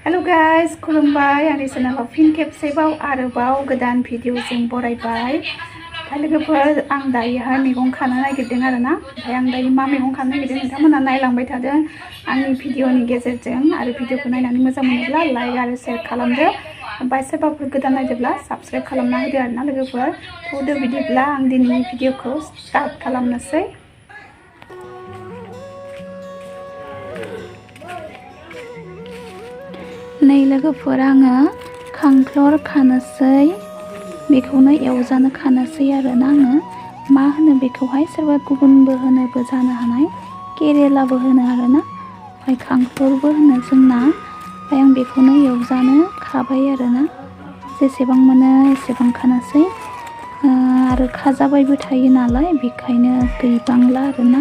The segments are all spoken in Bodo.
हेलो गाइस खुलुमबाय आंनि चेनेलाव फिन खेबसेबाव आरोबाव गोदान भिडिअजों बरायबाय दा लोगोफोर आं दायोहाय मैगं खानो नागिरदों आरोना ओमफ्राय आं दायो मा मैगं खानो नागिरदों नोंथांमोना नायलांबाय थादों आंनि भिडिअनि गेजेरजों आरो भिडिअखौ नायनानै मोजां मोनोब्ला लाइक आरो शेयार खालामदो ओमफ्राय सोरबाफोर गोदान नायदोंब्ला साबस्क्राइब खालामना होदो आरोना लोगोफोर थौदो बिदिब्ला आं दिनैनि भिडिअखौ स्टार्ट खालामनोसै नै लोगोफोर आङो खांख्लर खानोसै बेखौनो एवजानो खानोसै आरोना आङो मा होनो बेखौहाय सोरबा गुबुनबो होनोबो जानो हानाय केरेलाबो होनो आरोना ओमफ्राय खांख्लरबो होनो जोंना ओमफ्राय आं बेखौनो एवजानो खाबाय आरोना जेसेबां मोनो एसेबां खानोसै आरो खाजाबायबो थायो नालाय बेखायनो गैबांला आरोना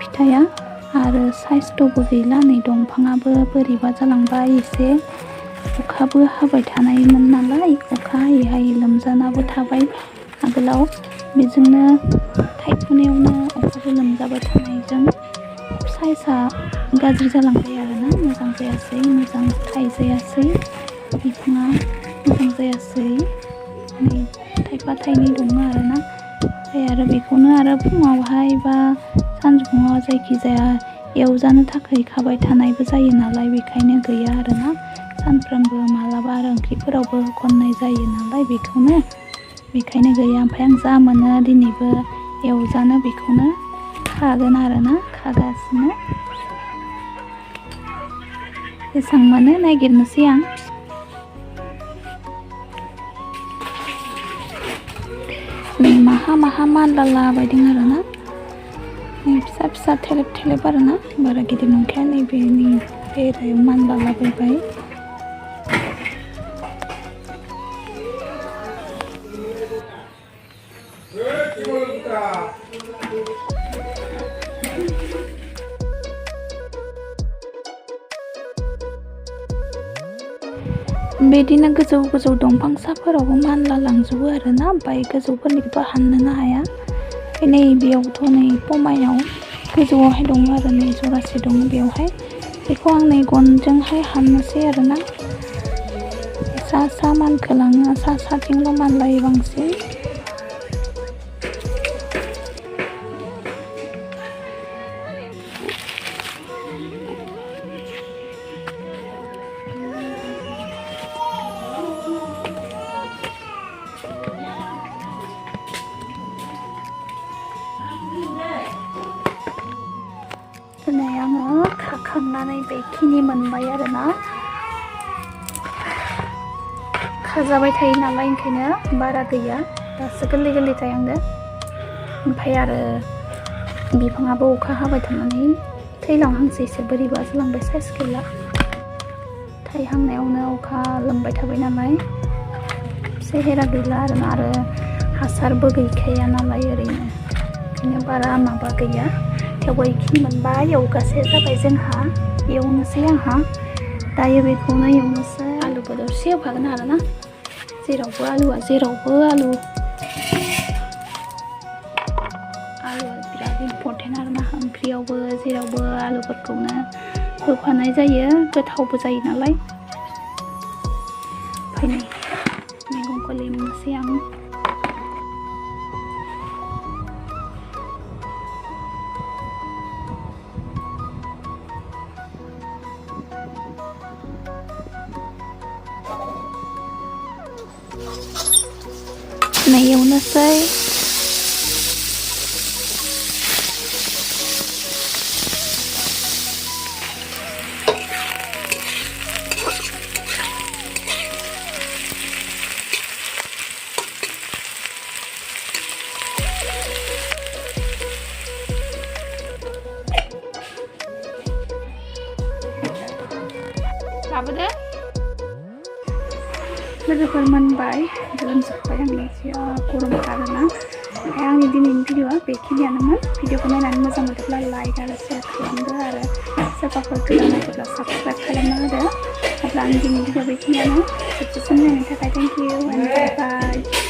फिथाइया आरो साइसथ'बो गैला नै दंफाङाबो बोरैबा जालांबाय एसे अखाबो हाबाय थानायमोन नालाय अखा हायै हायै लोमजानाबो थाबाय आगोलाव बेजोंनो थाइफुनायावनो अखाबो लोमजाबाय थानायजों साइसआ गाज्रि जालांबाय आरोना मोजां जायासै मोजां थाइजायासै बिफाङा मोजां जायासै नै थाइफा थाइनै दङ आरोना ओमफ्राय आरो बेखौनो आरो फुङावहाय बा सानजौफुङाव जायखिजाया एवजानो थाखाय खाबाय थानायबो जायो नालाय बेखायनो गैया आरोना सानफ्रोमबो मालाबा आरो ओंख्रिफोरावबो होखननाय जायो नालाय बेखायनो गैया ओमफ्राय आं जा मोनो दिनैबो एवजानो बेखौनो खागोन आरोना खागासिनो जेसां मोनो नागिरनोसै आं माहा मानलाला बायदों आरोना फिसा फिसा थेलेब थेलेब आरोना बारा गिदिर नंखाया नैबेनि बेरायाव मानलालाबायबाय बिदिनो गोजौ गोजौ दंफांसाफोरावबो मानला लांजोबो आरोना ओमफ्राय गोजौफोरनिखौथ' हाननोनो हाया नै बेयावथ' नै पमायाव गोजौआवहाय दङ आरो नै जरासे दङ बेयावहाय बेखौ आं नै गनजोंहाय हाननोसै आरोना सा मानखोलाङो साथिंल' मानलायो बांसिन दिनै आङो खाखांनानै बेखिनि मोनबाय आरोना खाजाबाय थायो नालाय ओंखायनो बारा गैया दासो गोरलै गोरलै थायहांदो ओमफ्राय आरो बिफाङाबो अखा हाबाय थानानै थैलांहांसैसो बोरैबा जालांबाय साइस गैला थायहांनायावनो अखा लोमबाय थाबाय नालाय सेहेरा गैला आरोना आरो हासारबो गैखाया नालाय ओरैनो ओंखायनो बारा माबा गैया थेवबो बेखिनि मोनबाय एवगासे जाबाय जोंहा एवनोसै आंहा दायो बेखौनो एवनोसै आलुबो दरसे एवखागोन आरोना जेरावबो आलुआ बिराद इम्परटेन्ट आरोना ओंख्रियावबो जेरावबो आलुफोरखौनो होफानाय जायो गोथावबो जायो नालाय ओमफ्राय नै मैगंखौ लेमनोसै आं नै एवनोसै लाबोदो लोगोफोर मोनबाय लोमजोब्बाय आंनि गरम आरोना ओमफ्राय आंनि दिनैनि भिडिअआ बेखिनियानोमोन भिडिअखौ नायनानै मोजां मोनोब्ला लाइक आरो शेयार खालामदो आरो सोरबाफोर गोदान नायदोंब्ला साबस्क्राइब खालामना होदो अब्ला आंनि दिनैनि भिडिअआ बेखिनियानो जोबजासिम नायनायनि थाखाय थेंक इउ एन्ड बाय